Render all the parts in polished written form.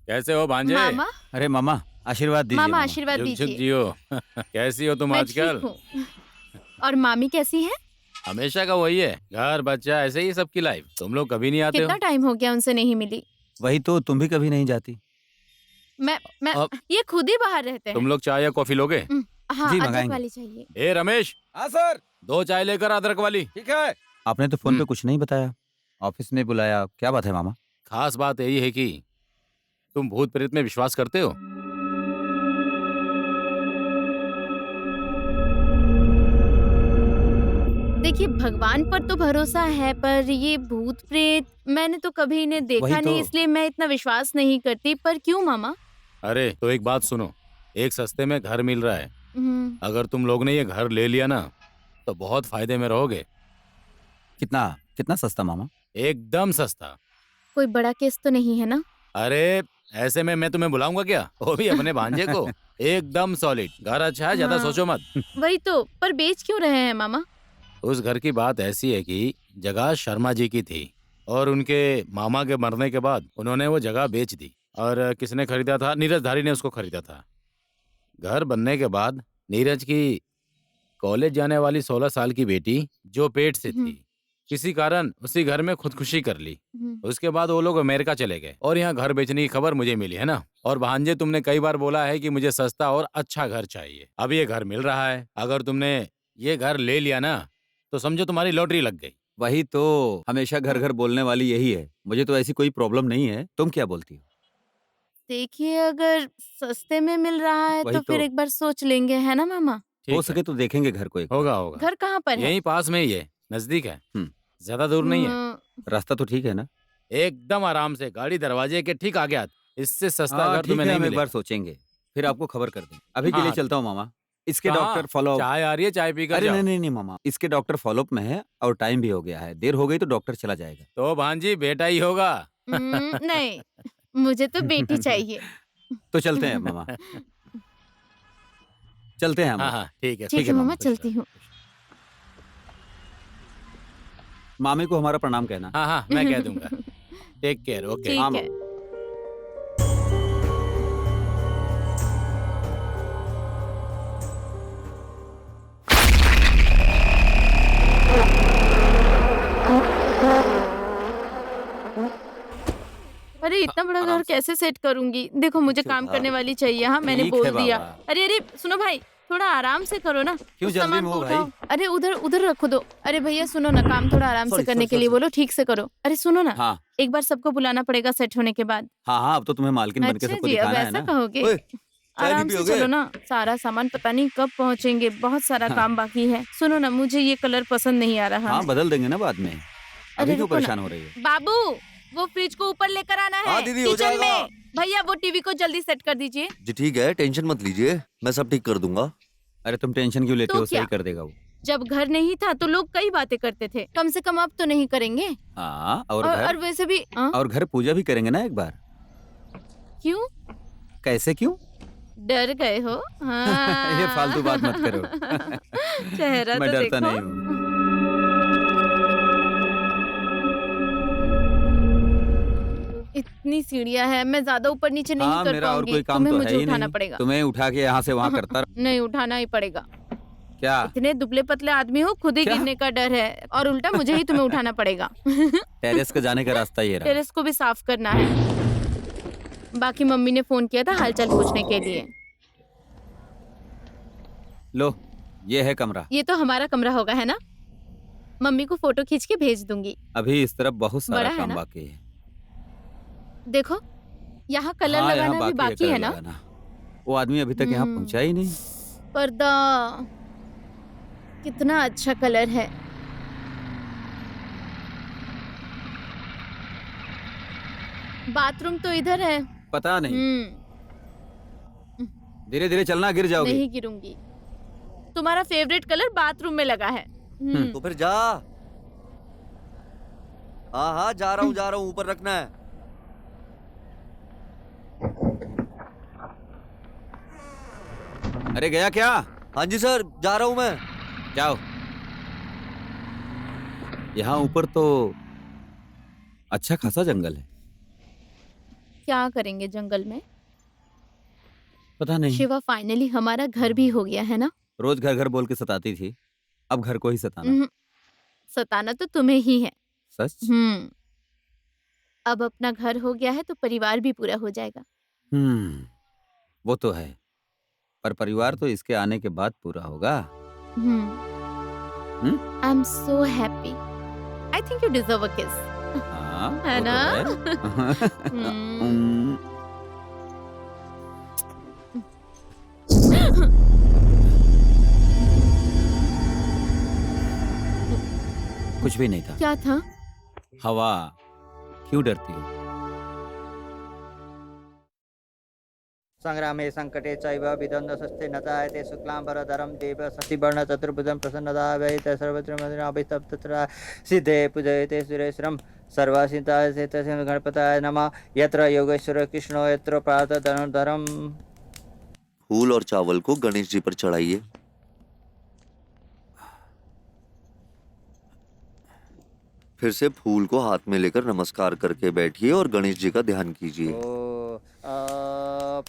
कैसे हो भांजे? मामा। अरे मामा आशीर्वाद दीजिए। मामा आशीर्वाद झुक झुक दीजिए। जियो। कैसी हो तुम मैं आजकल? ठीक हूँ। और मामी कैसी हैं? हमेशा का वही है, घर बच्चा ऐसे ही सबकी लाइफ। तुम लोग कभी नहीं आते कितना हो। टाइम हो गया उनसे नहीं मिली। वही तो, तुम भी कभी नहीं जाती। मैं अब ये खुद ही बाहर रहते हैं। तुम लोग चाय या कॉफी लोगे? हाँ, जी, अदरक मंगाएंगे। वाली चाहिए। ए रमेश, हाँ सर। 2 चाय लेकर अदरक वाली। ठीक है। आपने तो फोन पे कुछ नहीं बताया, ऑफिस में बुलाया, क्या बात है मामा? खास बात यही है कि तुम भूत प्रेत में विश्वास करते हो? देखिए, भगवान पर तो भरोसा है, पर ये भूत प्रेत मैंने तो कभी इन्हें देखा वही तो। नहीं, इसलिए मैं इतना विश्वास नहीं करती। पर क्यों मामा? अरे तो एक बात सुनो, एक सस्ते में घर मिल रहा है। हम्म, अगर तुम लोग ने ये घर ले लिया ना तो बहुत फायदे में रहोगे। कितना कितना सस्ता मामा? एकदम सस्ता। कोई बड़ा केस तो नहीं है ना? अरे ऐसे में मैं तुम्हें बुलाऊंगा क्या, वो भी अपने भांजे को। एकदम सॉलिड घर, अच्छा है, ज्यादा हाँ। सोचो मत। वही तो, पर बेच क्यों रहे हैं मामा? उस घर की बात ऐसी है कि जगह शर्मा जी की थी और उनके मामा के मरने के बाद उन्होंने वो जगह बेच दी। और किसने खरीदा था? नीरज धारी ने उसको खरीदा था। घर बनने के बाद नीरज की कॉलेज जाने वाली 16 साल की बेटी जो पेट से थी, किसी कारण उसी घर में खुदकुशी कर ली। उसके बाद वो लोग अमेरिका चले गए और यहाँ घर बेचने की खबर मुझे मिली है ना। और भांजे, तुमने कई बार बोला है कि मुझे सस्ता और अच्छा घर चाहिए। अब ये घर मिल रहा है। अगर तुमने ये घर ले लिया ना तो समझो तुम्हारी लॉटरी लग गई। वही तो, हमेशा घर घर बोलने वाली यही है। मुझे तो ऐसी कोई प्रॉब्लम नहीं है, तुम क्या बोलती हो? देखिए, अगर सस्ते में मिल रहा है वही तो फिर तो। एक बार सोच लेंगे, है ना मामा? ठीक हो है, सके तो देखेंगे घर को एक बार। होगा होगा। घर कहाँ पर है? यहीं पास में ही है, नजदीक है, हम्म, ज्यादा दूर नहीं है। रास्ता तो ठीक है ना? एकदम आराम से, गाड़ी दरवाजे के ठीक आगे आती। इससे सस्ता हाँ घर ठीक तुम्हें है, नहीं हम एक मिलेगा। बार सोचेंगे, फिर आपको खबर कर देंगे। अभी के लिए हाँ, चलता हूँ मामा। इसके कहाँ? Doctor follow. चाय आ रही है, चाय पीकर अरे जाओ। नहीं नहीं नहीं मामा, इसके डॉक्टर फॉलोअप में है और टाइम भी हो गया है। देर हो गई तो डॉक्टर चला जाएगा। तो भांजी बेटा ही होगा। नहीं, मुझे तो बेटी चाहिए। तो चलते हैं मामा, चलते हैं हम। हाँ हाँ, ठीक है, ठीक है है मामा, खुश चलती रहो। हूँ। मामी को हमारा प्रणाम कहना। हाँ हाँ, मैं कह दूंगा। Take care, okay. हाँ ठीक है। मामा। अरे इतना बड़ा आराम घर से। कैसे सेट करूंगी? देखो, मुझे ठीक काम है, करने वाली चाहिए। हाँ, मैंने ठीक बोल है दिया। बाबा। अरे अरे, सुनो भाई, थोड़ा आराम से करो ना। क्यों उस जल्दी सामान में को हो भाई? उठाओ। अरे उधर उधर रखो दो। अरे भैया सुनो ना, काम थोड़ा आराम से Sorry, करने sorry, के लिए sorry. बोलो, ठीक से करो। अरे सुनो ना, हाँ एक बार सबको बुलाना पड़ेगा सेट होने के बाद। हाँ हाँ, अब तो तुम्हें मालकिन बन के अच्छा सबको जी, अब दिखाना है ऐसा ना। कहोगे? ओए, चाय भी आराम से पियोगे? चलो ना, सारा सामान पता नहीं कब पहुंचेंगे, बहुत सारा हाँ, काम बाकी है। सुनो ना, मुझे ये कलर पसंद नहीं आ रहा हाँ है। बदल देंगे ना बाद में। अरे अभी क्यों रुको ना, परेशान हो रही है? बाबू वो फ्रिज को ऊपर लेकर आना हाँ है दीदी, हो किचन जाएगा। में। भैया वो टीवी को जल्दी सेट कर दीजिए। जी ठीक है, टेंशन मत लीजिए, मैं सब ठीक कर दूंगा। अरे तुम टेंशन क्यों लेते तो हो, क्या? सही कर देगा वो। जब घर नहीं था तो लोग कई बातें करते थे, कम से कम अब तो नहीं करेंगे। हाँ और और घर, वैसे भी और घर पूजा भी करेंगे ना एक बार। क्यों कैसे क्यों? डर गए हो? हाँ। ये फालतू बात मत करो। चेहरा मैं तो डरता देखो। नहीं हूँ। इतनी सीढ़ियां है, मैं ज्यादा ऊपर नीचे नहीं हाँ कर मेरा और पाऊंगी। कोई काम तुम्हें तो है मुझे ही उठाना नहीं, पड़ेगा। तुम्हें उठा के यहाँ से वहाँ करता रह- नहीं, उठाना ही पड़ेगा। क्या? इतने दुबले पतले आदमी हो, खुद ही क्या? गिरने का डर है और उल्टा मुझे ही तुम्हें उठाना पड़ेगा। टेरेस के जाने का रास्ता ये रहा। टेरेस को भी साफ करना है। बाकी मम्मी ने फोन किया था हालचाल पूछने के लिए। लो ये है कमरा। ये तो हमारा कमरा होगा, है ना? मम्मी को फोटो खींच के भेज दूंगी। अभी इस तरफ बहुत बड़ा सारा है काम ना? बाकी है। देखो यहाँ कलर हाँ, लगाना यहाँ भी बाकी कलर है ना? लगाना। वो आदमी अभी तक यहाँ पहुँचा ही नहीं। पर्दा कितना अच्छा कलर है। बाथरूम तो इधर है। पता नहीं, हम्म, धीरे धीरे चलना, गिर जाओगी। नहीं गिरूंगी। तुम्हारा फेवरेट कलर बाथरूम में लगा है। तो फिर जा। हाँ हाँ, जा रहा हूँ, ऊपर रखना है। अरे गया क्या? हाँ जी सर, जा रहा हूँ मैं। जाओ। यहाँ ऊपर तो अच्छा खासा जंगल है। क्या करेंगे जंगल में? पता नहीं, शिवा, फाइनली हमारा घर भी हो गया है ना? रोज घर घर बोल के सताती थी, अब घर को ही सताना। हम्म, सताना तो तुम्हें ही है। सच? अब अपना घर हो गया है तो परिवार भी पूरा हो जाएगा। वो तो है, पर परिवार तो इसके आने के बाद पूरा होगा। I am so happy. I think you deserve a किस। हाँ, है वो तो ना? है। हम्म। कुछ भी नहीं था। क्या था? हवा। क्यों डरती हो? संग्रामे संकटे चैव विद्वन्द्वस्ते न जायते शुक्लाम्बरधरं देव शशिवर्ण चतुर्भुजं प्रसन्नता भयते सर्वत्र मन्दिराभिस्तव तत्र सिद्धे पूजयते सुरेश्वरं सर्वासिताय चेतस्य गणपताय नमः यत्र योगेश्वर कृष्णो यत्र प्रातः धनुर्धरम्। फूल और चावल को गणेश जी पर चढ़ाइए। फिर से फूल को हाथ में लेकर नमस्कार करके बैठिए और गणेश जी का ध्यान कीजिए।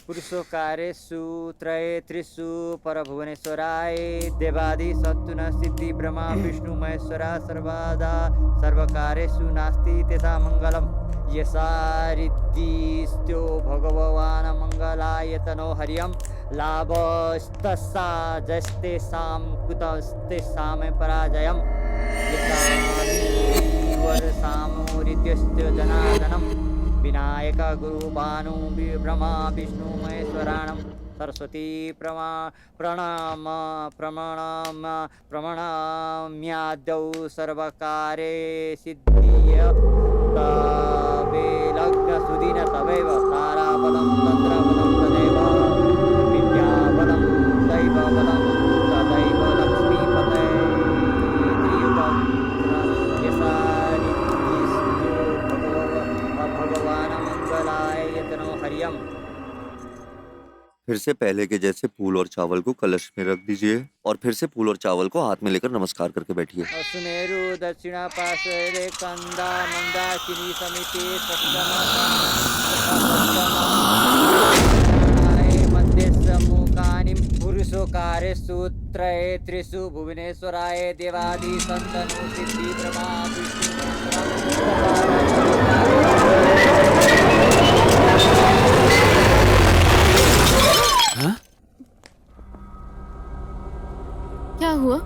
पुरुषकारेषु त्रये त्रिषु परभुवनेश्वराय देवादि सत्तु न सिद्धि ब्रह्मा विष्णु महेश्वरा सर्वदा सर्वकारेषु नास्ति तेषां मङ्गलम् यसा रिद्धिस्त्यो भगवान् मङ्गलायतनो हरियं लाभस्तस्सा जस्तेषां कुतस्तेषां पराजयम् वर्षामोरित्यस्य जनार्दनं विनायक गुरु भानु ब्रह्मा विष्णु महेश्वराणं सरस्वती प्रणमाम्याद्यौ सर्वकारे सिद्धिय तवे लग्नसुदिन तवैव ताराबलं तन्त्रबलं तदेव विद्याबलं दैवबलं तदैव लक्ष्मीपते त्रियुगं यसा भगवान मंगलाय यतनो हरियम। फिर से पहले के जैसे फूल और चावल को कलश में रख दीजिए और फिर से फूल और चावल को हाथ में लेकर नमस्कार करके बैठिए। सुमेरु दक्षिणा पार्श्वे कंदा मंदाकिनी समिति मध्य मुखानि पुरुषोकारेषु त्रये त्रिषु भुवनेश्वराय देवादि संतनु सिद्धि ब्रह्मा विष्णु क्या हुआ?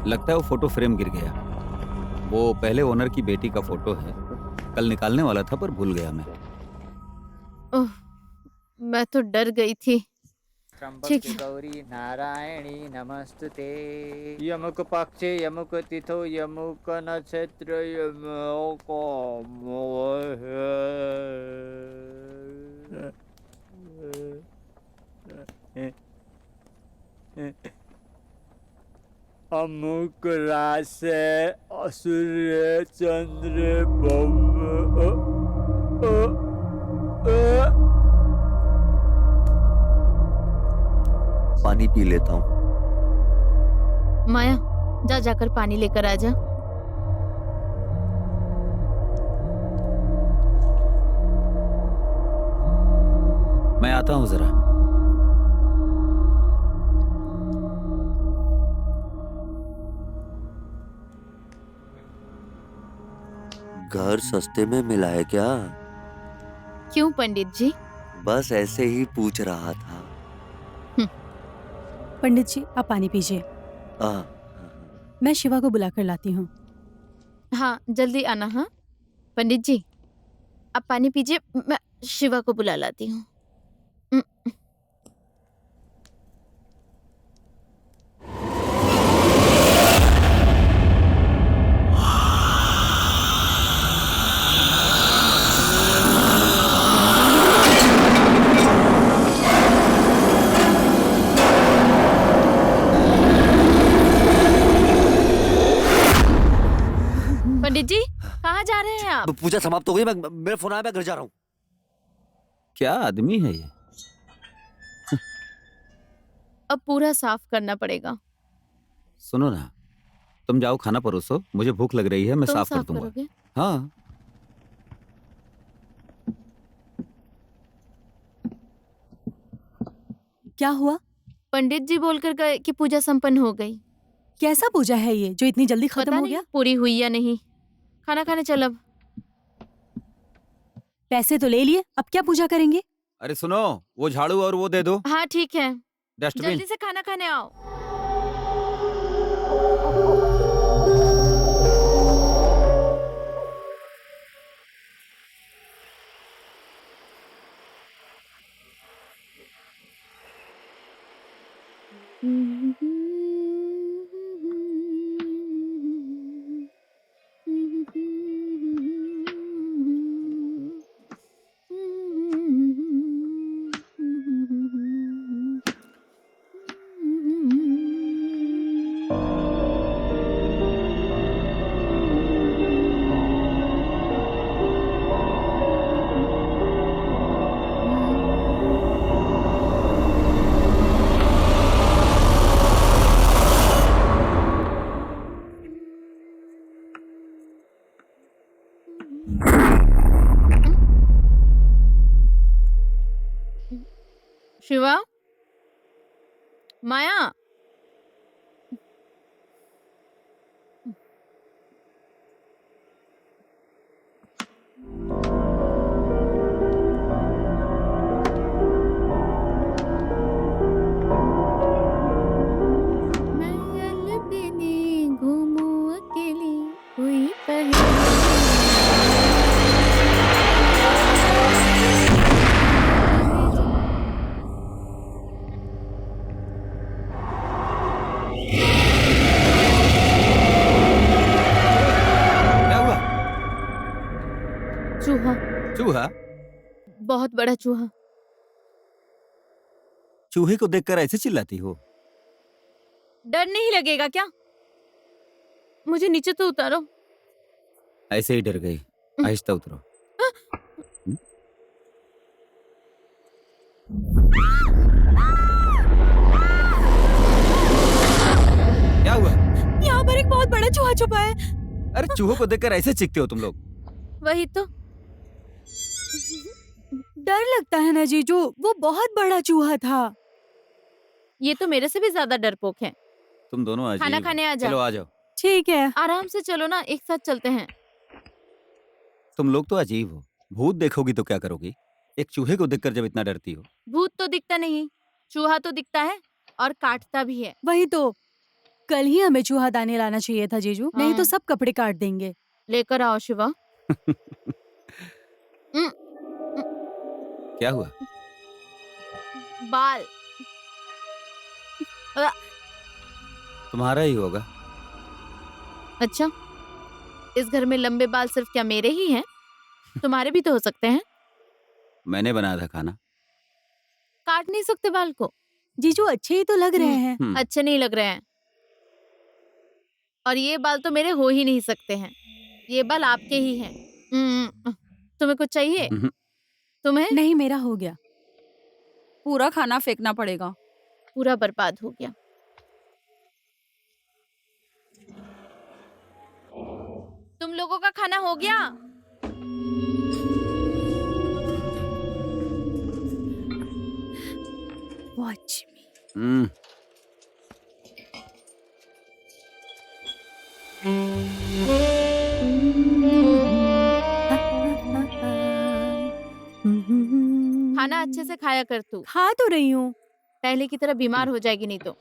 लगता है वो फोटो फ्रेम गिर गया। वो पहले ओनर की बेटी का फोटो है। कल निकालने वाला था पर भूल गया मैं। ओह, मैं तो डर गई थी। ठीक त्र्यंबके है। गौरी नारायणी नमस्तुते। यमुक पक्षे यमुक तिथो यमुक नक्षत्र यमुक अमुक राशि सूर्य चंद्र पानी पी लेता हूँ। माया, जा जाकर पानी लेकर आ जा। मैं आता हूँ जरा। घर सस्ते में मिला है क्या? क्यों पंडित जी? बस ऐसे ही पूछ रहा था। पंडित जी, आप पानी पीजिए। आ, मैं शिवा को बुलाकर लाती हूँ। हाँ, जल्दी आना। हाँ पंडित जी, आप पानी पीजिए, मैं शिवा को बुला लाती हूँ। पंडित जी, कहाँ जा रहे हैं आप? पूजा समाप्त हो गई। मैं मेरा फोन आया, मैं घर जा रहा हूँ। क्या आदमी है ये? अब पूरा साफ करना पड़ेगा। सुनो ना, तुम जाओ खाना परोसो, मुझे भूख लग रही है, मैं तुम साफ कर साफ दूंगा। करोगे? हाँ। क्या हुआ? पंडित जी बोलकर गए कि पूजा संपन्न हो गई। कैसा पूजा है ये जो इतनी जल्दी खत्म पता हो नहीं गया? पूरी हुई या नहीं। खाना खाने चल अब। पैसे तो ले लिए, अब क्या पूजा करेंगे? अरे सुनो, वो झाड़ू और वो दे दो, हाँ ठीक है, डस्टबिन। जल्दी से खाना खाने आओ। शिवा, माया, मैं अलबेली घूमूं अकेली, कोई क्या हुआ? चूहा, चूहा? बहुत बड़ा चूहा। चूहे को देखकर ऐसे चिल्लाती हो? डर नहीं लगेगा क्या? मुझे नीचे तो उतारो। ऐसे ही डर गई। आहिस्ता उतरो। क्या हुआ? यहाँ पर एक बहुत बड़ा चूहा छुपा है। अरे चूहों को देखकर ऐसे चीखते हो तुम लोग? वही तो। डर लगता है ना जीजू, वो बहुत बड़ा चूहा था। ये तो मेरे से भी ज्यादा डरपोक है। तुम दोनों आ खाना जाइए। खाने आ जाओ। चलो आ जाओ। ठीक है। आराम से चलो ना, एक साथ चलते हैं। तुम लोग तो अजीब हो। भूत देखोगी तो क्या करोगी? एक चूहे को देखकर जब इतना डरती हो। भूत तो दिखता नहीं, चूहा तो दिखता है, और काटता भी है। वही तो, कल ही हमें चूहादानी लाना चाहिए था जीजू, नहीं तो हाँ। सब कपड़े काट देंगे। लेकर आओ शिवा। उम, क्या हुआ? बाल। अ, तुम्हारा ही होगा। अच्छा, इस घर में लंबे बाल सिर्फ क्या मेरे ही हैं? तुम्हारे भी तो हो सकते हैं। मैंने बनाया था खाना। काट नहीं सकते बाल को। जीजू अच्छे ही तो लग रहे हैं। अच्छे नहीं लग रहे हैं। और ये बाल तो मेरे हो ही नहीं सकते हैं। ये बाल आपके ही हैं। तुम्हें कुछ चाहिए? हम्म। तुम्हें? नहीं, मेरा हो गया। पूरा खाना फेंकना पड़ेगा। पूरा बर्बाद हो गया। तुम लोगों का खाना हो गया? Watch me. हम्म। खाना अच्छे से खाया कर तू। खा तो रही हूँ। पहले की तरह बीमार हो जाएगी नहीं तो।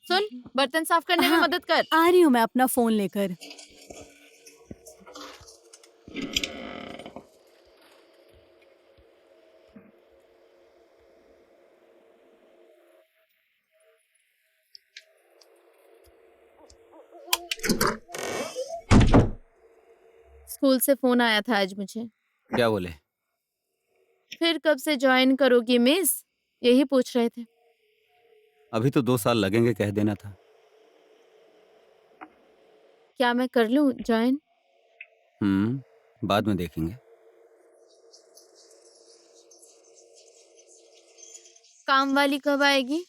सुन, बर्तन साफ करने में हाँ। मदद कर। आ रही हूँ मैं अपना फोन लेकर। स्कूल से फोन आया था आज मुझे। क्या बोले? फिर कब से ज्वाइन करोगी मिस? यही पूछ रहे थे। अभी तो 2 साल लगेंगे, कह देना था। क्या मैं कर लूं ज्वाइन? बाद में देखेंगे। काम वाली कब आएगी?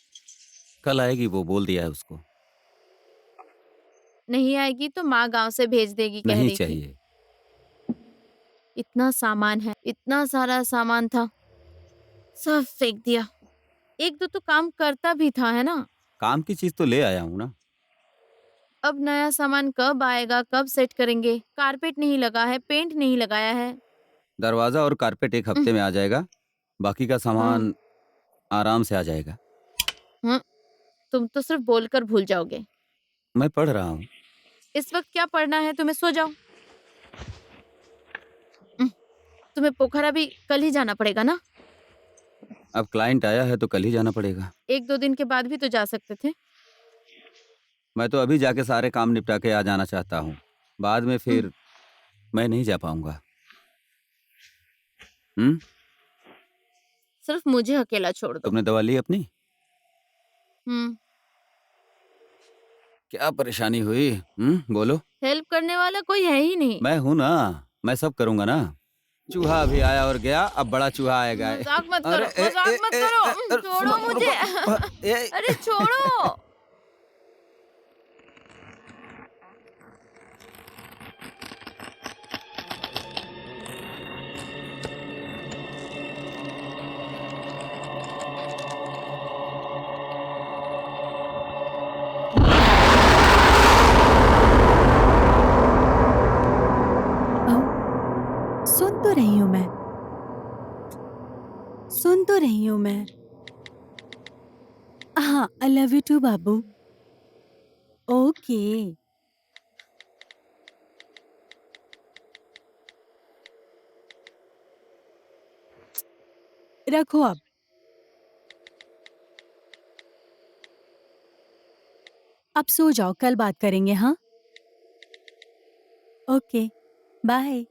कल आएगी, वो बोल दिया है उसको। नहीं आएगी तो माँ गांव से भेज देगी कह नहीं रही थी। चाहिए। इतना सामान है, इतना सारा सामान था, सब फेंक दिया। एक दो तो काम करता भी था, है ना? काम की चीज तो ले आया हूँ ना। अब नया सामान कब आएगा, कब सेट करेंगे? कारपेट नहीं लगा है, पेंट नहीं लगाया है। दरवाजा और कारपेट एक हफ्ते में आ जाएगा। बाकी का सामान आराम से आ जाएगा। तुम तो सिर्फ बोलकर भूल जाओगे। मैं पढ़ रहा हूँ। इस वक्त क्या पढ़ना है तुम्हें? सो जाओ। तुम्हें पोखरा भी कल ही जाना पड़ेगा ना? अब क्लाइंट आया है तो कल ही जाना पड़ेगा। 1-2 दिन के बाद भी तो जा सकते थे। मैं तो अभी जाके सारे काम निपटा के आ जाना चाहता हूँ। बाद में फिर मैं नहीं जा पाऊंगा। सिर्फ मुझे अकेला छोड़ दो। तुमने दवा ली अपनी? हम्म। क्या परेशानी हुई? बोलो। हेल्प करने वाला कोई है ही नहीं। मैं हूं ना, मैं सब करूंगा ना। चूहा अभी आया और गया, अब बड़ा चूहा आएगा। मजाक मत करो, मजाक मत करो। छोड़ो मुझे। अरे छोड़ो। सुन तो रही हूँ मैं, सुन तो रही हूँ मैं। हाँ, आई लव यू टू बाबू। ओके। रखो अब। अब सो जाओ, कल बात करेंगे। हाँ, ओके, बाय।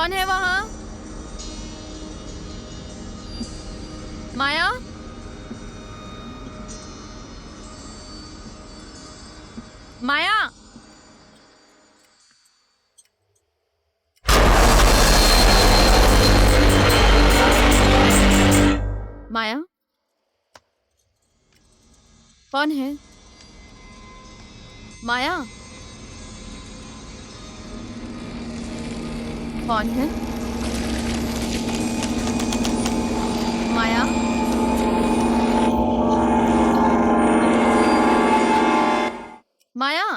कौन है वहाँ? माया? माया? माया? कौन है? माया? कौन है? माया? माया?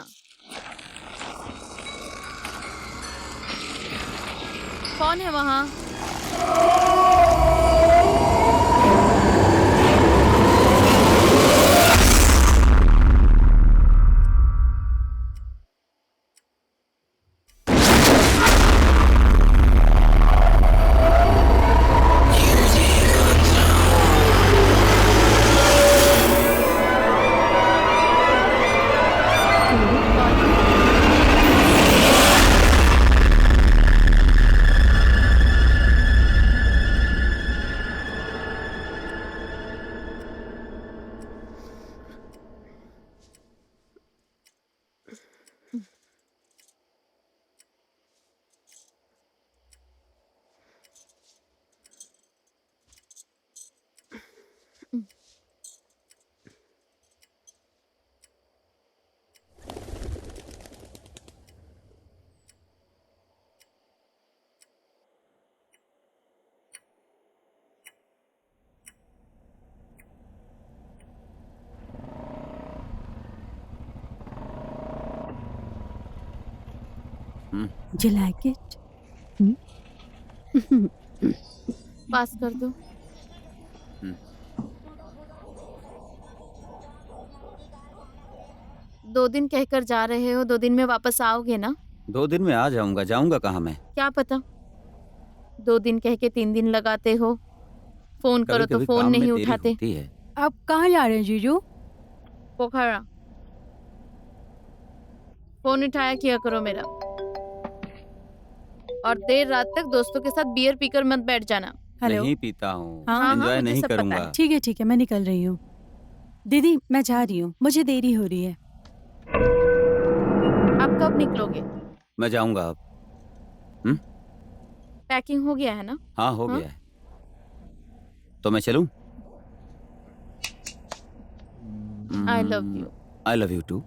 कौन है वहाँ? You like it? पास कर दो। दो दिन कहकर जा रहे हो, 2 दिन में वापस आओगे ना? 2 दिन में आ जाऊंगा। जाऊंगा कहाँ मैं? क्या पता, 2 दिन कह के 3 दिन लगाते हो। फोन करो तो कभी-कभी फोन काम में नहीं देरी उठाते। होती है। आप कहाँ जा रहे हैं जीजू? पोखरा। फोन उठाया किया करो मेरा। और देर रात तक दोस्तों के साथ बियर पीकर मत बैठ जाना। हेलो। नहीं पीता हूँ। हाँ, एंजॉय मुझे नहीं सब पता है। करूंगा। ठीक है, मैं निकल रही हूँ। दीदी मैं जा रही हूँ, मुझे देरी हो रही है। आप कब निकलोगे? मैं जाऊंगा अब। पैकिंग हो गया है ना? हाँ, हो हाँ? गया है। तो मैं चलूं? I love you. I love you too.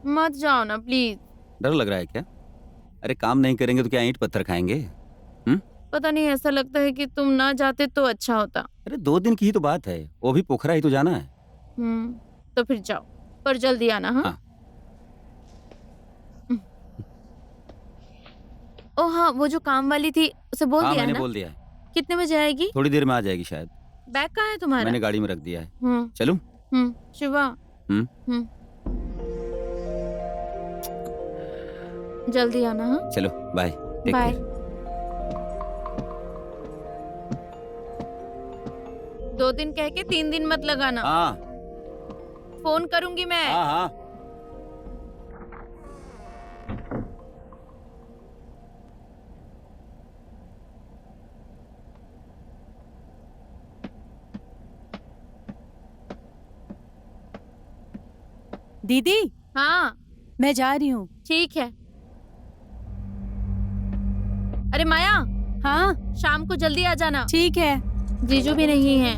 मत जाओ ना प्लीज। डर लग रहा है क्या? अरे काम नहीं करेंगे तो क्या ईंट पत्थर खाएंगे? पता नहीं, ऐसा लगता है कि तुम ना जाते तो अच्छा होता। अरे 2 दिन की ही तो बात है, वो भी पोखरा ही तो जाना है। तो फिर जाओ, पर जल्दी आना। हाँ, हाँ। ओ हाँ, वो जो काम वाली थी उसे बोल हाँ, दिया है मैंने ना? बोल दिया है। कितने बजे आएगी? थोड़ी देर में आ जाएगी शायद। बैग कहाँ है तुम्हारा? मैंने गाड़ी में रख दिया है। हम्म चलूं? शिवा। हम्म। जल्दी आना। हाँ, चलो बाय। Take bye. केयर। 2 दिन कह के 3 दिन मत लगाना। हाँ फोन करूंगी मैं। हाँ हाँ। दीदी हाँ, मैं जा रही हूँ। ठीक है। अरे माया, हाँ शाम को जल्दी आ जाना। ठीक है। जीजू भी नहीं है।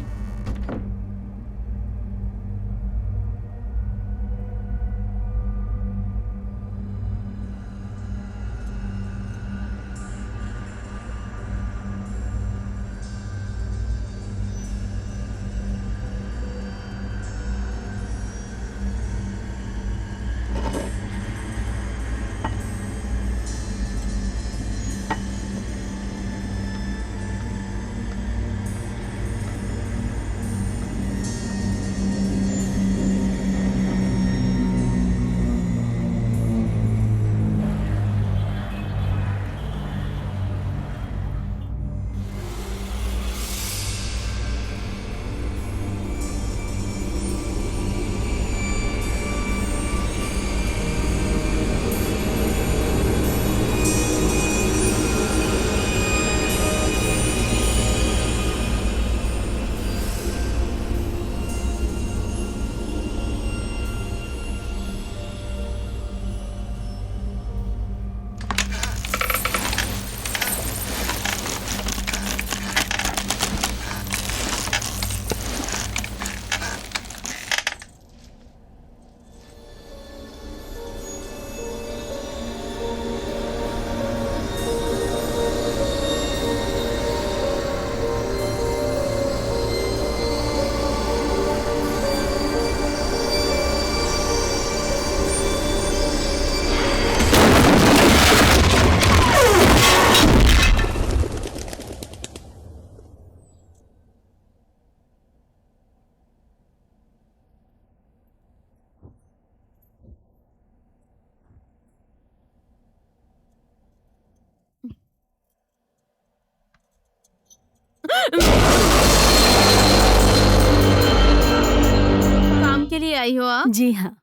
काम के लिए आई हो आप? जी हाँ।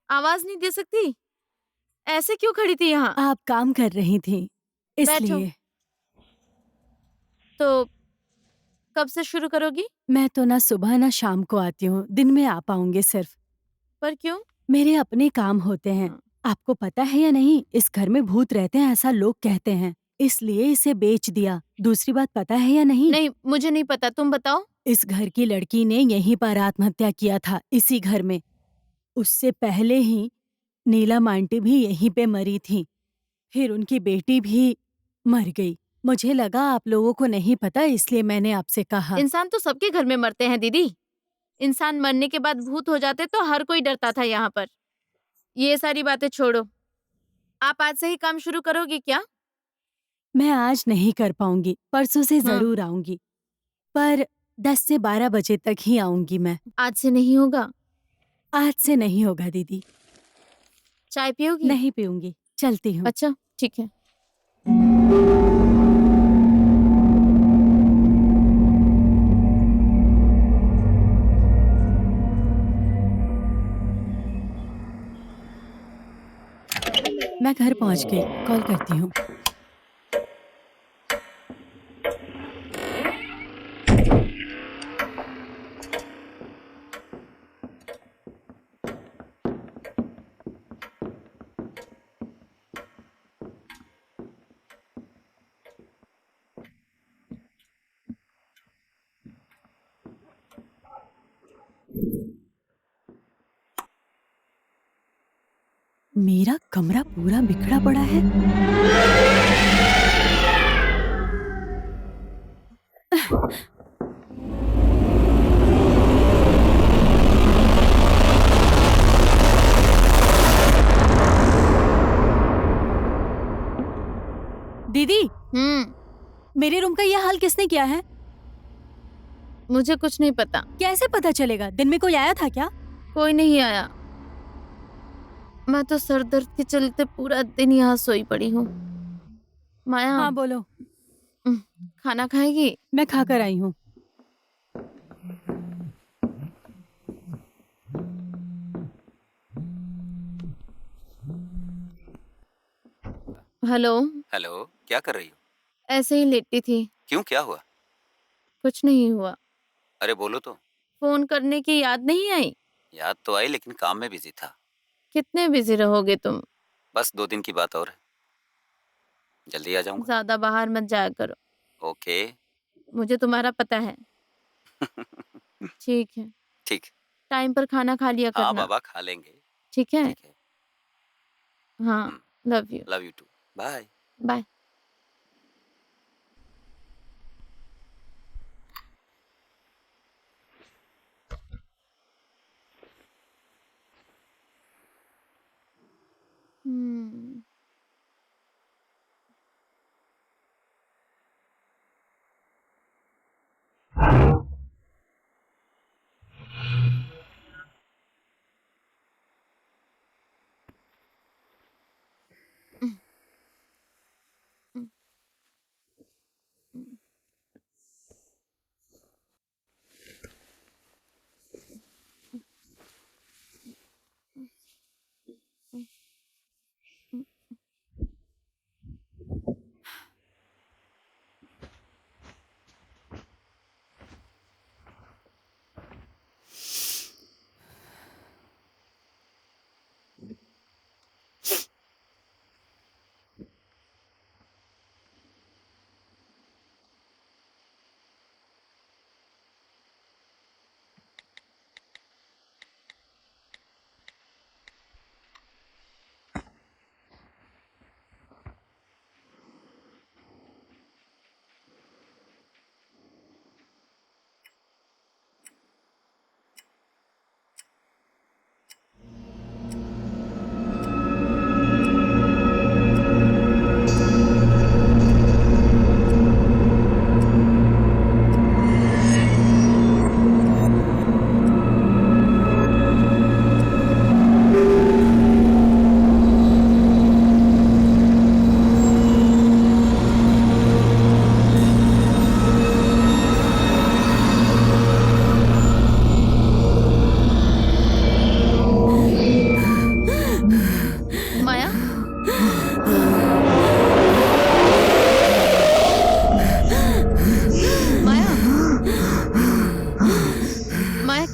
आवाज नहीं दे सकती? ऐसे क्यों खड़ी थी यहाँ? आप काम कर रही थी इसलिए। तो कब से शुरू करोगी? मैं तो ना सुबह ना शाम को आती हूँ, दिन में आ पाऊंगी सिर्फ। पर क्यों? मेरे अपने काम होते हैं। हाँ। आपको पता है या नहीं, इस घर में भूत रहते हैं ऐसा लोग कहते हैं, इसलिए इसे बेच दिया। दूसरी बात पता है या नहीं, नहीं, मुझे नहीं पता, तुम बताओ। इस घर की लड़की ने यहीं पर आत्महत्या किया था, इसी घर में। उससे पहले ही नीलम आंटी भी यहीं पे मरी थी, फिर उनकी बेटी भी मर गई। मुझे लगा आप लोगों को नहीं पता, इसलिए मैंने आपसे कहा। इंसान तो सबके घर में मरते हैं दीदी। इंसान मरने के बाद भूत हो जाते तो हर कोई डरता था यहाँ पर। ये सारी बातें छोड़ो। आप आज से ही काम शुरू करोगी क्या? मैं आज नहीं कर पाऊंगी, परसों से हाँ। जरूर आऊंगी, पर 10 से 12 बजे तक ही आऊंगी मैं। आज से नहीं होगा? आज से नहीं होगा दीदी। चाय पियोगी? नहीं पीऊंगी, चलती हूँ। अच्छा, ठीक है। मैं घर पहुँच गई, कॉल करती हूँ। मेरा कमरा पूरा बिखरा पड़ा है। दीदी, मेरे रूम का ये हाल किसने किया है? मुझे कुछ नहीं पता। कैसे पता चलेगा? दिन में कोई आया था क्या? कोई नहीं आया। मैं तो सर दर्द के चलते पूरा दिन यहाँ सोई पड़ी हूँ। माया, हाँ बोलो। खाना खाएगी? मैं खाकर आई हूँ। हेलो। हेलो, क्या कर रही हो? ऐसे ही लेटी थी। क्यों, क्या हुआ? कुछ नहीं हुआ। अरे बोलो तो। फोन करने की याद नहीं आई? याद तो आई, लेकिन काम में बिजी था। कितने बिजी रहोगे तुम? बस 2 दिन की बात और है, जल्दी आ जाऊंगा। ज्यादा बाहर मत जाया करो। ओके। मुझे तुम्हारा पता है। ठीक है। ठीक। टाइम पर खाना खा लिया हाँ करना। बाबा, खा लेंगे। ठीक है। ठीक है। हाँ, love you. Love you too. Bye. Bye. हम्म।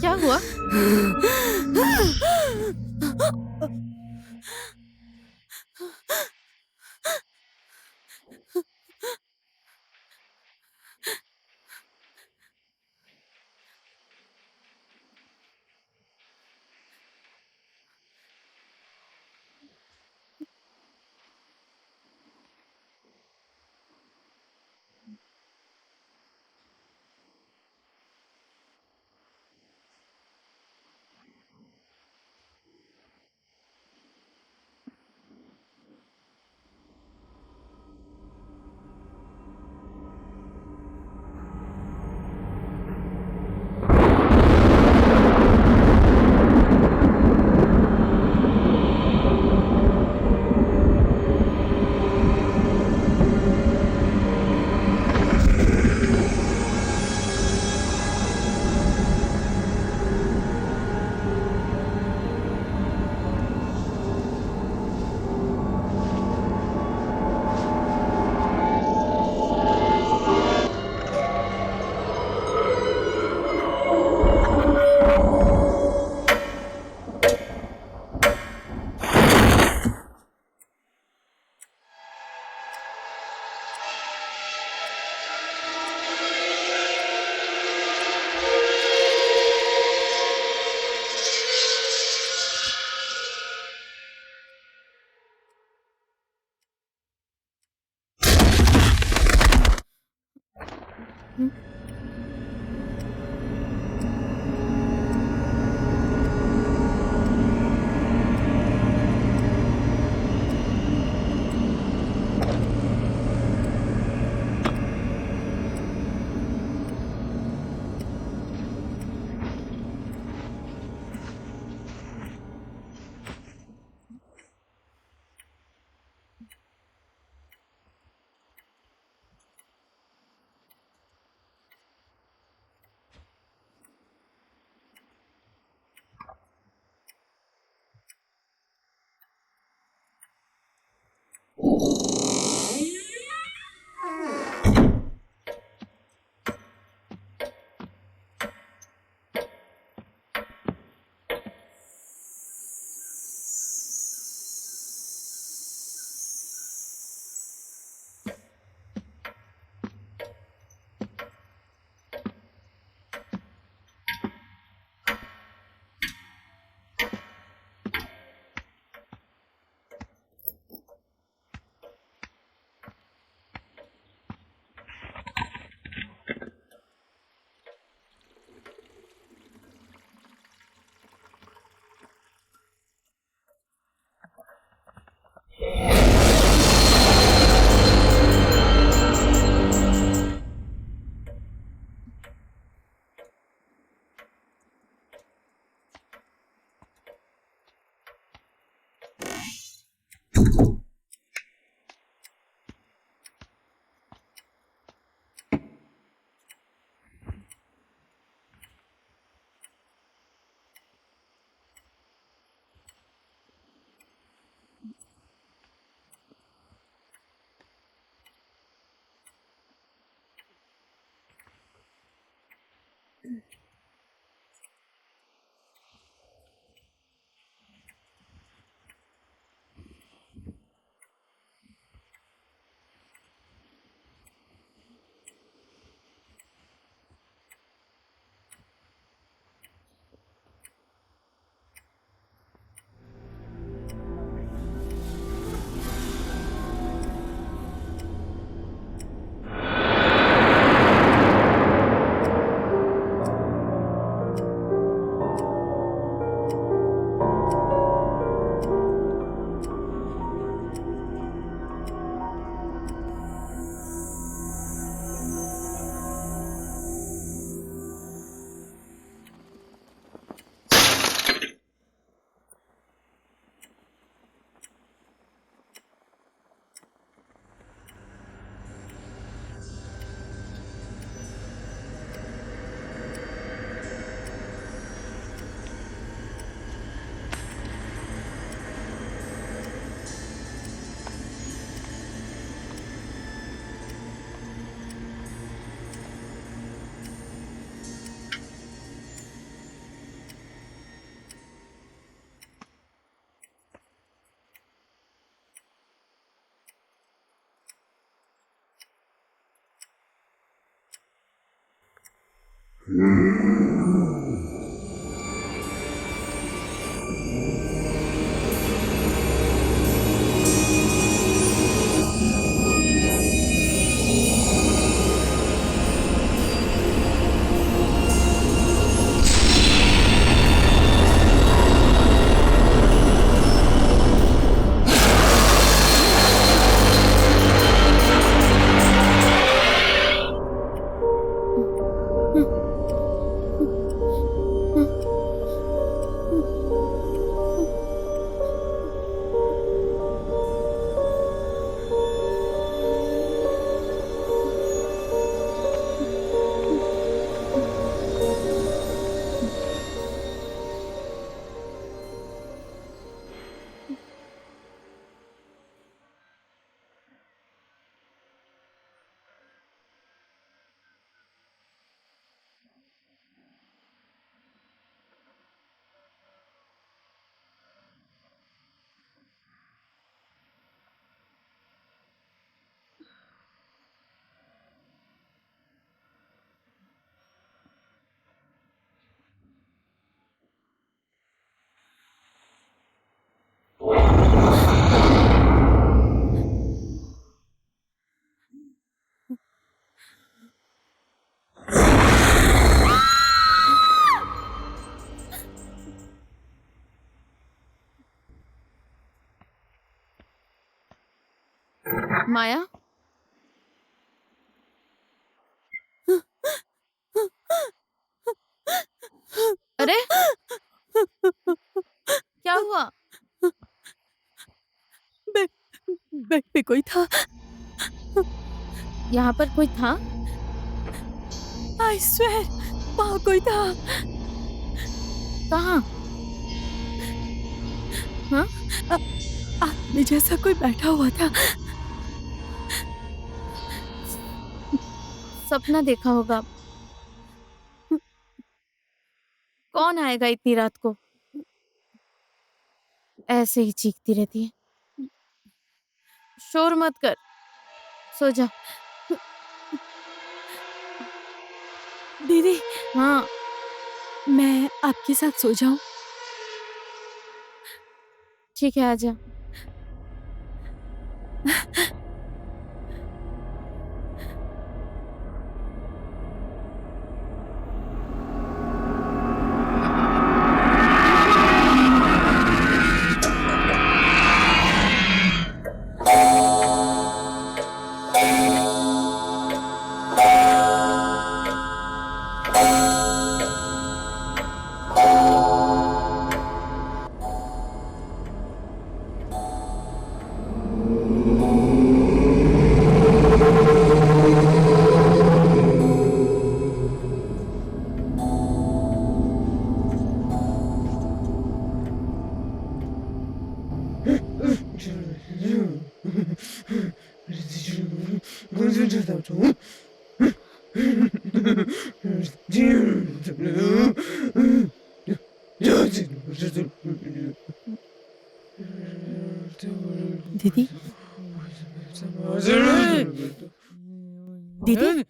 क्या हुआ? माया, अरे क्या हुआ? बेड बेड पे कोई था। यहाँ पर कोई था? आई स्वेर वहाँ कोई था। कहाँ? हाँ? आदमी जैसा कोई बैठा हुआ था। सपना देखा होगा। कौन आएगा इतनी रात को? ऐसे ही चीखती रहती है। शोर मत कर, सो जा। दीदी हाँ, मैं आपके साथ सो जाऊं? ठीक है, आजा। दीदी दीदी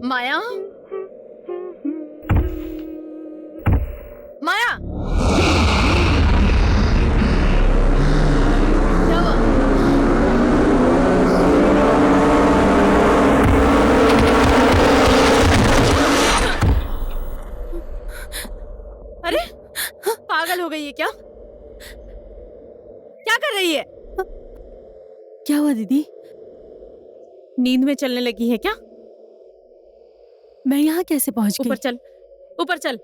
माया, माया, क्या हुआ? अरे पागल हो गई है क्या? क्या कर रही है? क्या हुआ दीदी? नींद में चलने लगी है क्या? मैं यहाँ कैसे पहुँच ऊपर गई? चल, ऊपर चल।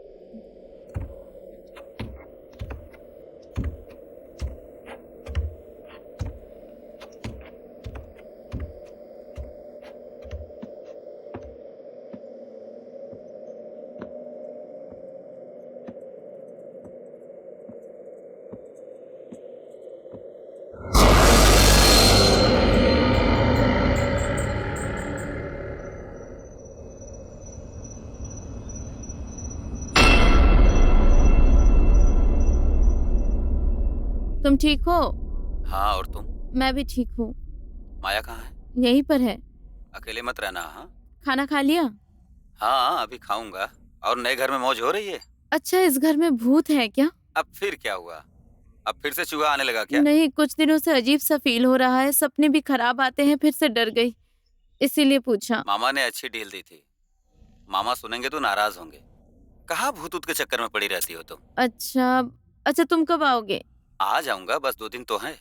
तुम ठीक हो? हाँ, और तुम? मैं भी ठीक हूँ। माया कहाँ है? यहीं पर है। अकेले मत रहना। हाँ खाना खा लिया? हाँ, अभी खाऊंगा। और नए घर में मौज हो रही है? अच्छा, इस घर में भूत है क्या? अब फिर क्या हुआ? अब फिर से चूहा आने लगा क्या? नहीं, कुछ दिनों से अजीब सा फील हो रहा है। सपने भी खराब आते हैं, फिर से डर गई, इसीलिए पूछा। मामा ने अच्छी डील दी थी। मामा सुनेंगे तो नाराज होंगे। कहाँ भूत ऊत के चक्कर में पड़ी रहती हो तुम? अच्छा अच्छा, तुम कब आओगे? आ जाऊंगा, बस 2 दिन तो है।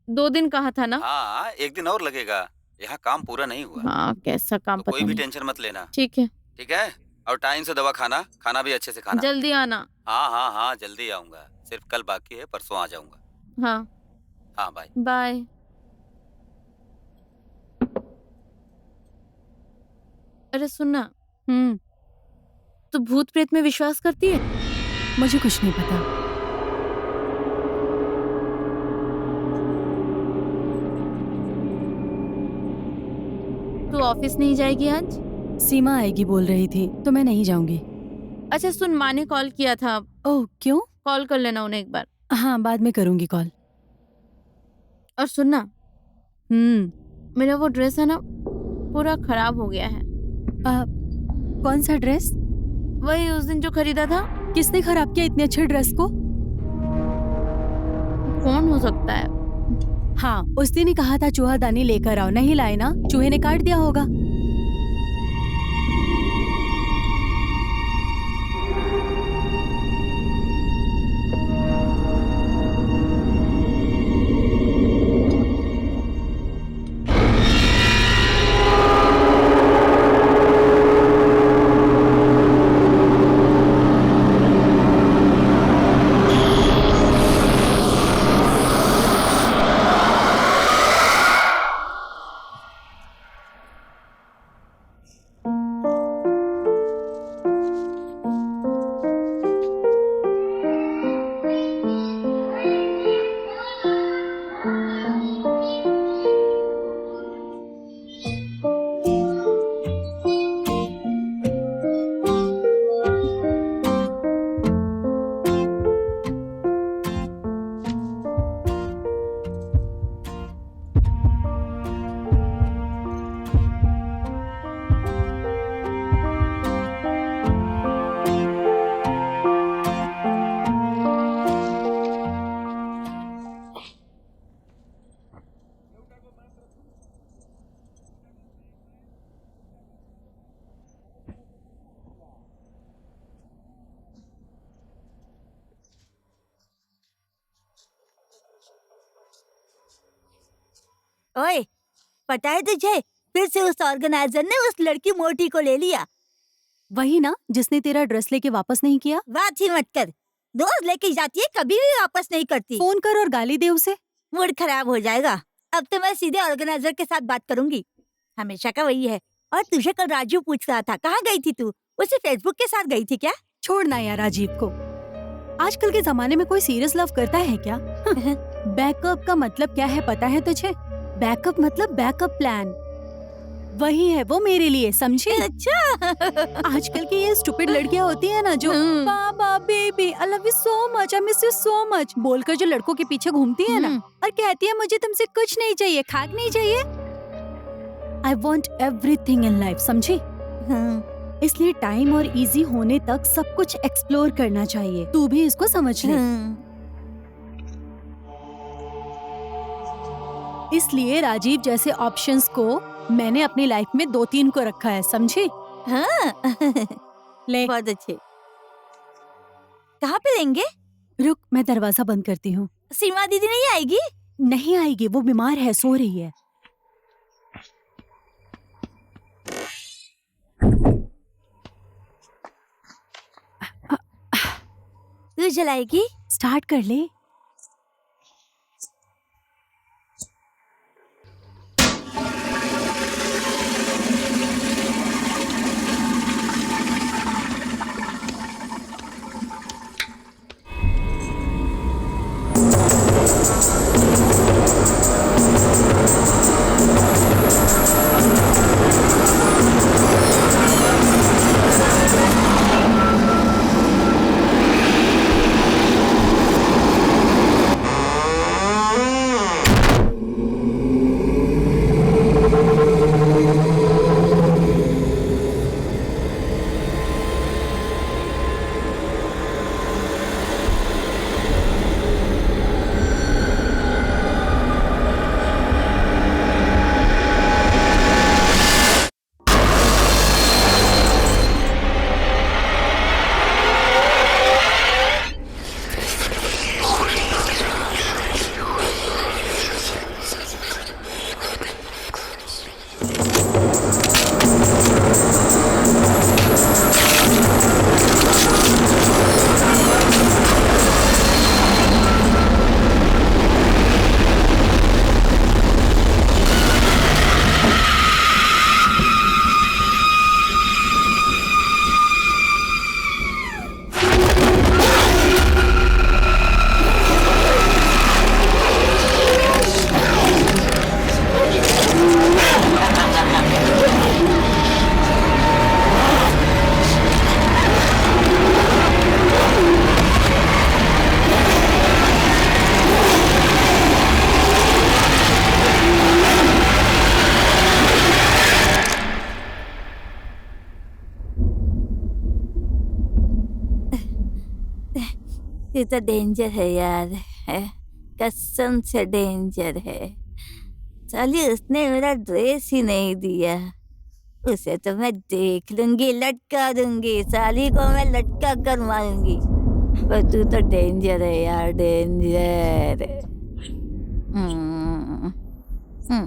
2 दिन कहा था ना? हाँ, 1 दिन और लगेगा। यहाँ काम पूरा नहीं हुआ। हाँ, कैसा काम तो पता कोई भी नहीं। टेंशन मत लेना। ठीक है, ठीक है? और टाइम से दवा खाना, खाना भी अच्छे से खाना। जल्दी आना। हाँ हाँ हाँ, जल्दी आऊंगा। सिर्फ कल बाकी है, परसों आ जाऊंगा। हाँ, हाँ, बाय। बाय। अरे सुनना, तू भूत प्रेत में विश्वास करती है? मुझे कुछ नहीं पता। तू ऑफिस नहीं जाएगी आज? सीमा आएगी बोल रही थी, तो मैं नहीं जाऊंगी। अच्छा सुन, माँ ने कॉल किया था, ओह, क्यों? कॉल कर लेना उन्हें एक बार। हाँ, बाद में करूंगी कॉल। और सुनना, मेरा वो ड्रेस है ना, पूरा खराब हो गया है। कौन सा ड्रेस? वही उस दिन जो खरीदा था। किसने खराब किया इतने अच्छे ड्रेस को? कौन हो सकता है? हाँ, उस दिन ही कहा था चूहादानी लेकर आओ, नहीं लाए ना? चूहे ने काट दिया होगा। ओए, पता है तुझे, फिर से उस ऑर्गेनाइजर ने उस लड़की मोटी को ले लिया। वही ना जिसने तेरा ड्रेस लेके वापस नहीं किया? बात ही मत कर, रोज लेके जाती है, कभी भी वापस नहीं करती। फोन कर और गाली दे उसे। मूड खराब हो जाएगा। अब तो मैं सीधे ऑर्गेनाइजर के साथ बात करूंगी। हमेशा का वही है। और तुझे कल राजू पूछ रहा था, कहाँ गई थी तू? उसे फेसबुक के साथ गई थी क्या? छोड़ना यार राजीव को। आजकल के जमाने में कोई सीरियस लव करता है क्या? बैकअप का मतलब क्या है पता है तुझे? बैकअप मतलब बैकअप प्लान। वही है वो मेरे लिए, समझी? अच्छा। आजकल की ये स्टूपिड लड़कियां होती है ना जो बाबा baby I love you so much, I miss you so much बोलकर जो लड़कों के पीछे घूमती है ना और कहती है मुझे तुमसे कुछ नहीं चाहिए, खाक नहीं चाहिए। I want everything in life, समझी? हाँ, इसलिए टाइम और इजी होने तक सब कुछ एक्सप्लोर करना चाहिए। तू भी इसको समझ ले। हाँ। इसलिए राजीव जैसे ऑप्शंस को मैंने अपनी लाइफ में 2-3 को रखा है, समझी? हाँ। ले बहुत अच्छे। कहाँ पे लेंगे? रुक, मैं दरवाजा बंद करती हूँ। सीमा दीदी नहीं आएगी? नहीं आएगी, वो बीमार है, सो रही है। तू जलाएगी? स्टार्ट कर ले। ये तो डेंजर है यार, है कसम से डेंजर है। साली उसने मेरा ड्रेस ही नहीं दिया, उसे तो मैं देख लूंगी, लटका दूंगी, साली को मैं लटका कर मारूंगी। पर तू तो डेंजर है यार, danger. Hmm, hmm,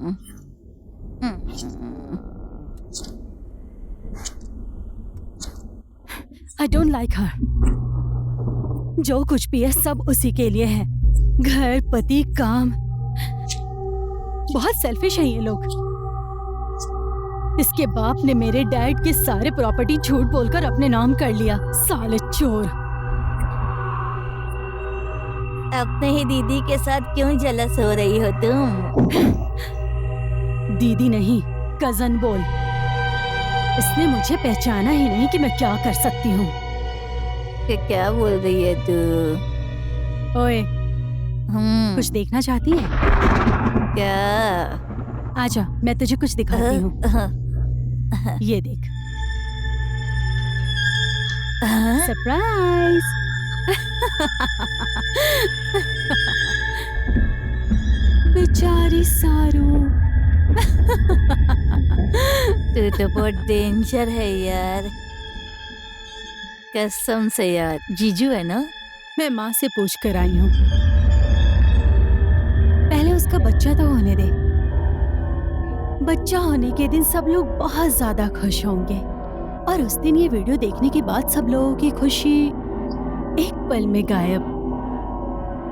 hmm. I don't like her. जो कुछ भी है सब उसी के लिए है। घर, पति, काम। बहुत सेल्फिश हैं ये लोग। इसके बाप ने मेरे डैड के सारे प्रॉपर्टी झूठ बोलकर अपने नाम कर लिया। साले चोर। अपने ही दीदी के साथ क्यों जलस हो रही हो तुम? दीदी नहीं, कजन बोल। इसने मुझे पहचाना ही नहीं कि मैं क्या कर सकती हूँ। कि क्या बोल रही है तू? ओए, कुछ देखना चाहती है? क्या? आजा, मैं तुझे कुछ दिखाती हूँ। ये देख, सरप्राइज। बेचारी सारू। तू तो बहुत डेंजर है यार, कसम से यार। जीजू है ना? मैं माँ से पूछ कर आई हूँ। पहले उसका बच्चा तो होने दे। बच्चा होने के दिन सब लोग बहुत ज्यादा खुश होंगे, और उस दिन ये वीडियो देखने के बाद सब लोगों की खुशी एक पल में गायब।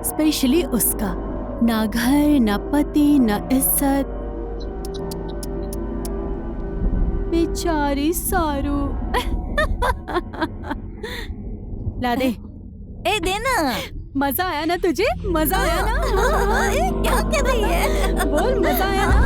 स्पेशली उसका। ना घर, ना पति, ना इज्जत। बेचारी सारू। ला दे। ए देना। मजा आया ना तुझे? मजा आया ना? ए, क्या कर रही है? बोल, मजा आया ना?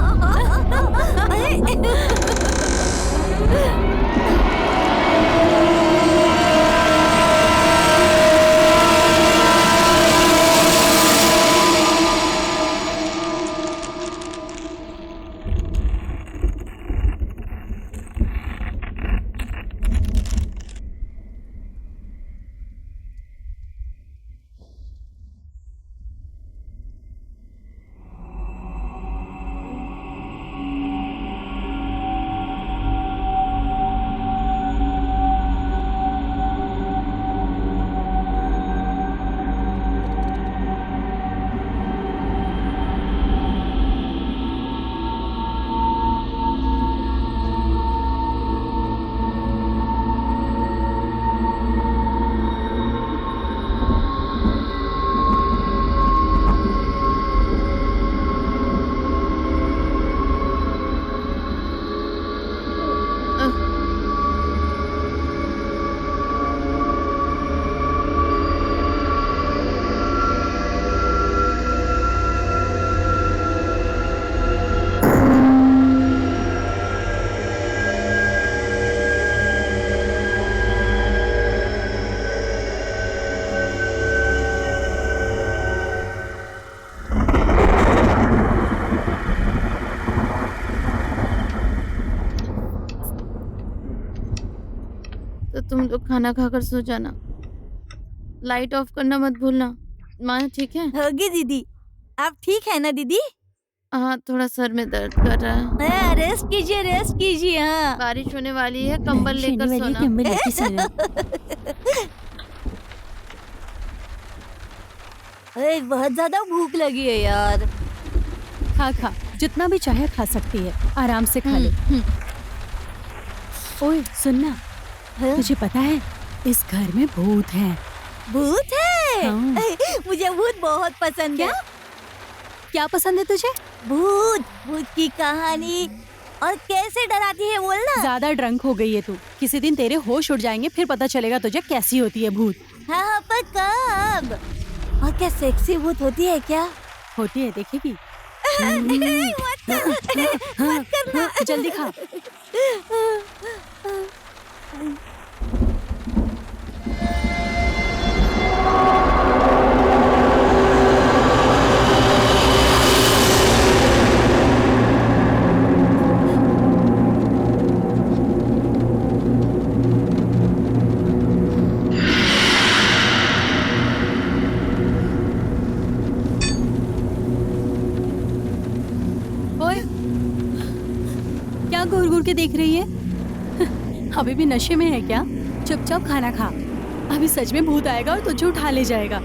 तुम लोग खाना खाकर सो जाना। लाइट ऑफ करना मत भूलना। माँ ठीक है? होगी दीदी। आप ठीक है ना दीदी? हाँ, थोड़ा सर में दर्द कर रहा है। रेस्ट कीजिए। हाँ, बारिश होने वाली है, कंबल लेकर सोना। कंबल लेके सोना। अरे बहुत ज्यादा भूख लगी है यार। खा जितना भी चाहे खा सकती है, आराम से खा ले। ओए सुनना, तुझे पता है इस घर में भूत है। भूत है? हाँ। मुझे भूत बहुत पसंद है। क्या पसंद है तुझे? भूत की कहानी। और कैसे डराती है बोलना। ज्यादा ड्रंक हो गई है तू। किसी दिन तेरे होश उड़ जाएंगे, फिर पता चलेगा तुझे कैसी होती है भूत। हाँ, पर कब? और क्या सेक्सी भूत होती है क्या? होती है, देखेगी। मत करना। जल्दी खा। ओए, क्या घूर घूर के देख रही है? अभी भी नशे में है क्या? चुपचाप खाना खा। अभी सच में भूत आएगा और तुझे उठा ले जाएगा।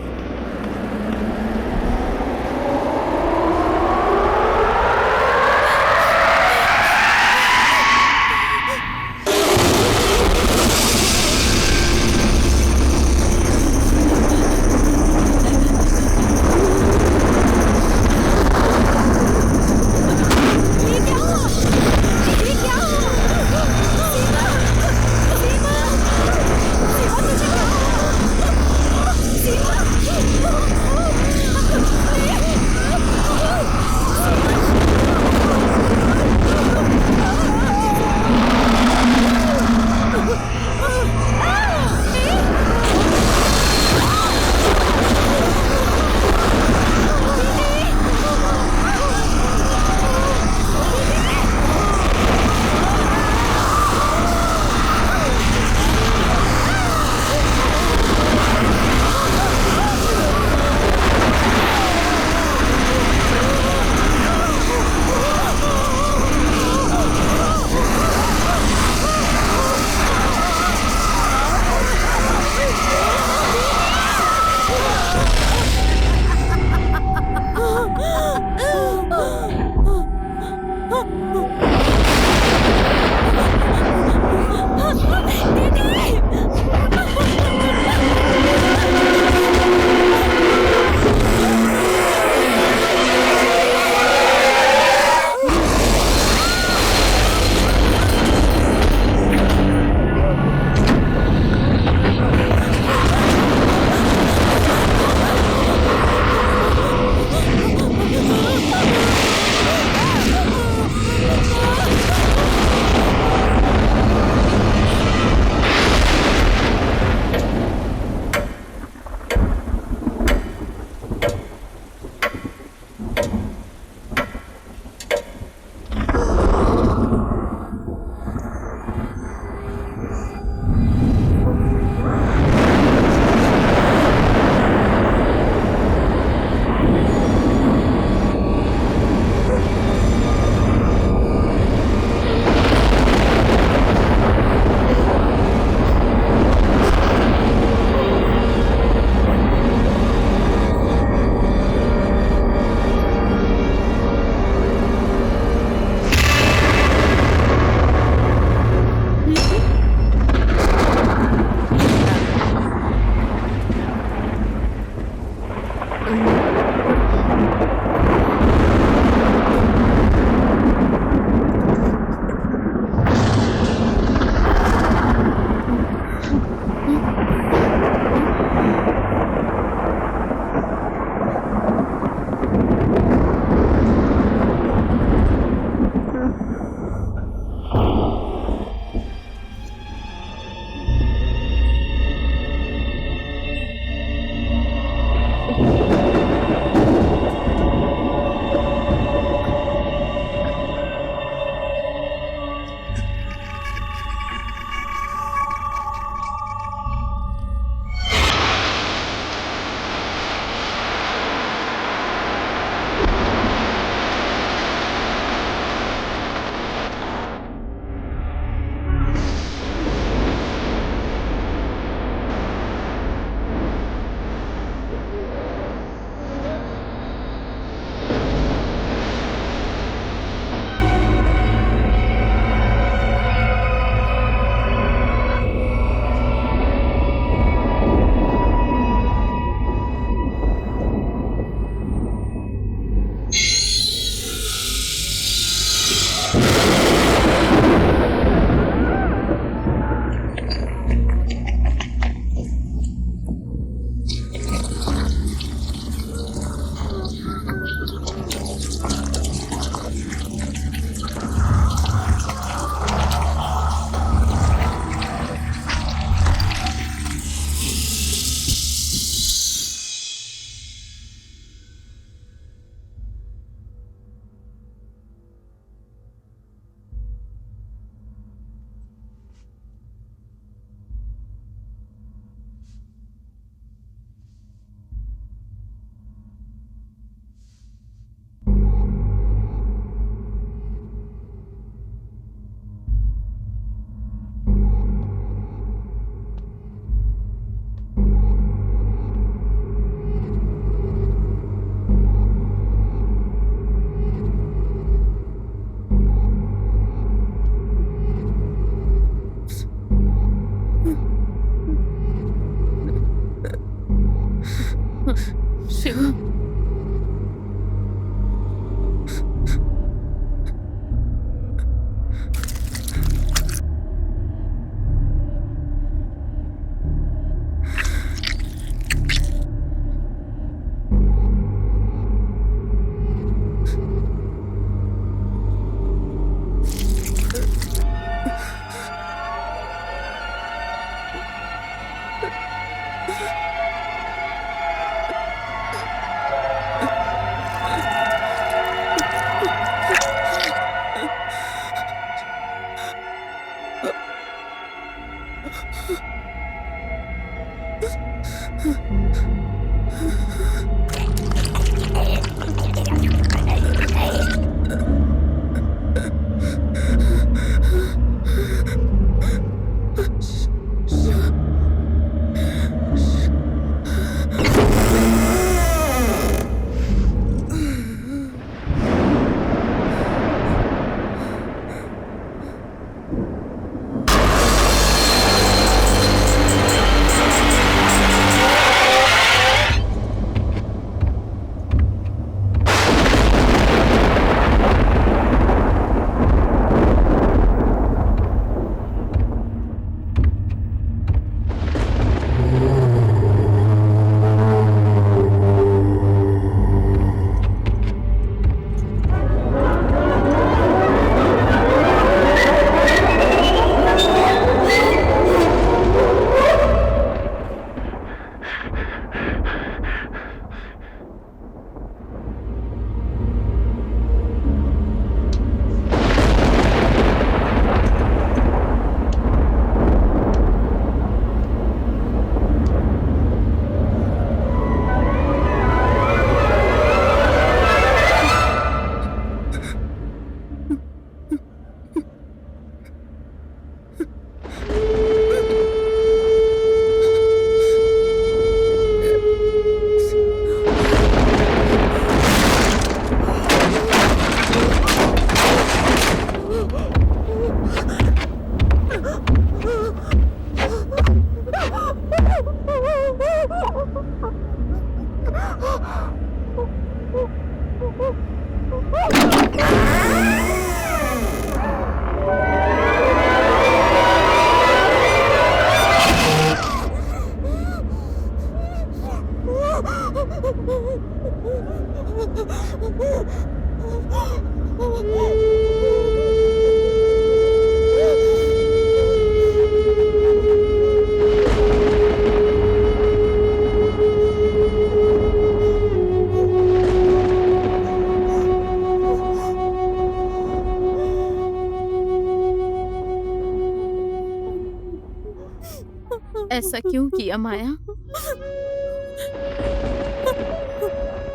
ऐसा क्यों किया माया?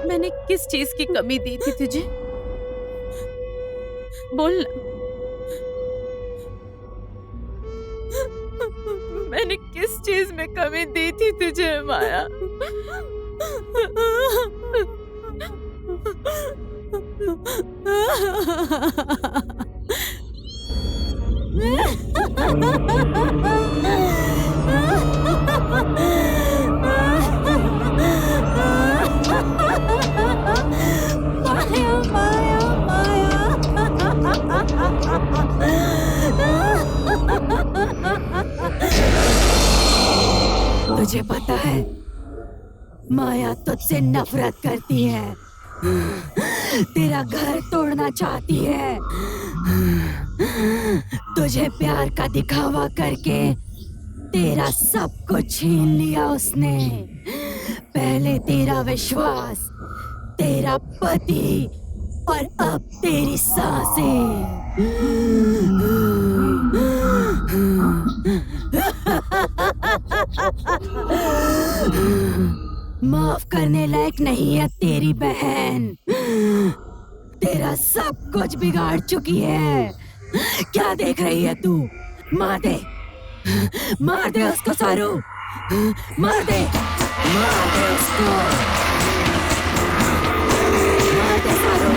मैंने किस चीज की कमी दी थी तुझे? बोल ना। मैंने किस चीज में कमी दी थी तुझे माया? तुझे पता है, माया तुझसे नफरत करती है, तेरा घर तोड़ना चाहती है। तुझे प्यार का दिखावा करके तेरा सब कुछ छीन लिया उसने। पहले तेरा विश्वास, तेरा पति, और अब तेरी सांसें। माफ करने लायक नहीं है तेरी बहन। तेरा सब कुछ बिगाड़ चुकी है। क्या देख रही है तू? मार दे, मार दे उसको सारू, मार दे, मार दे उसको, मार दे सारू।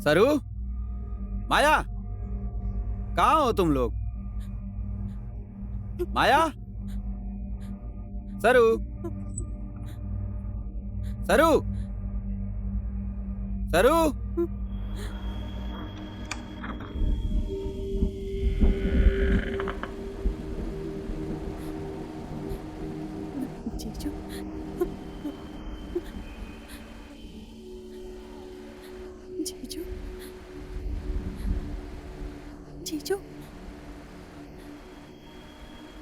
सरू, माया, कहाँ हो तुम लोग? माया, सरू, सरू, सरू। जीजू, जीजू, जीजू,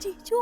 जीजू,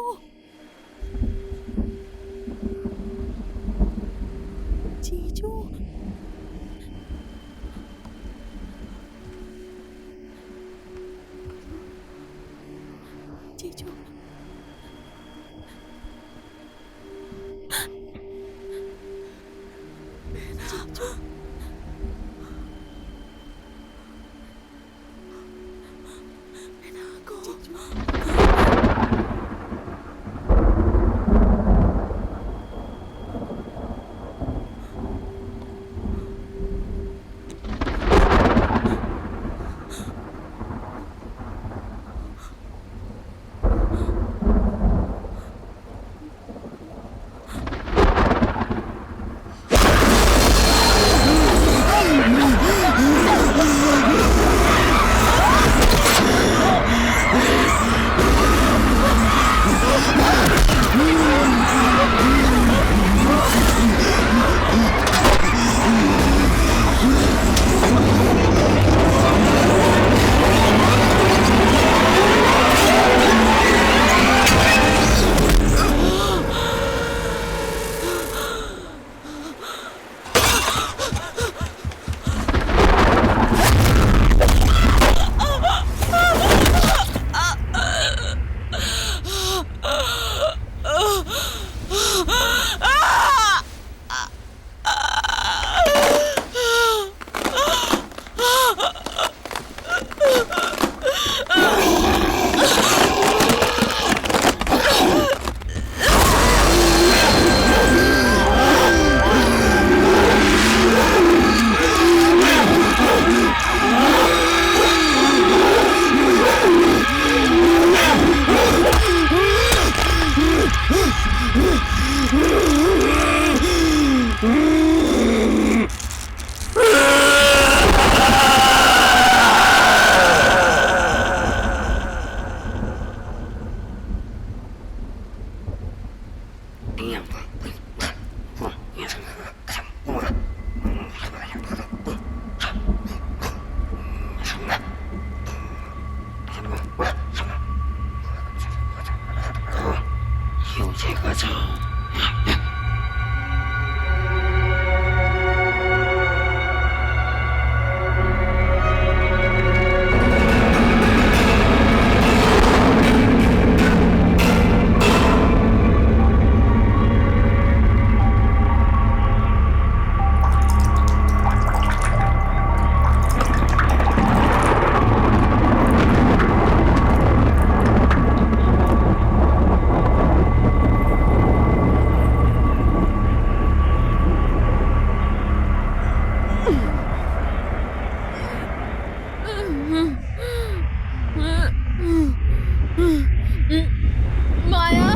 माया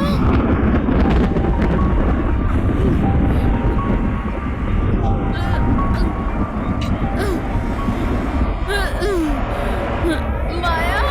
माया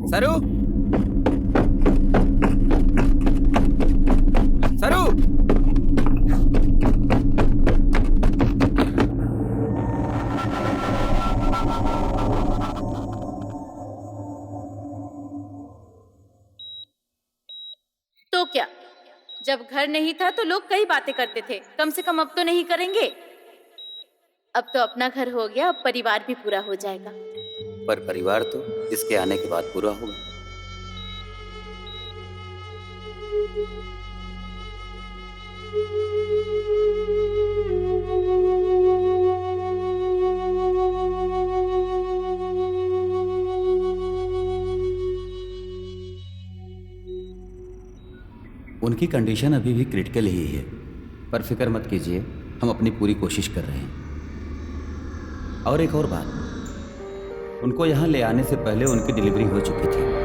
सरू, सरू, तो क्या, जब घर नहीं था तो लोग कई बातें करते थे, कम से कम अब तो नहीं करेंगे। अब तो अपना घर हो गया, अब परिवार भी पूरा हो जाएगा। पर परिवार तो इसके आने के बाद पूरा होगा। उनकी कंडीशन अभी भी क्रिटिकल ही है, पर फिक्र मत कीजिए, हम अपनी पूरी कोशिश कर रहे हैं। और एक और बात, उनको यहाँ ले आने से पहले उनकी डिलीवरी हो चुकी थी।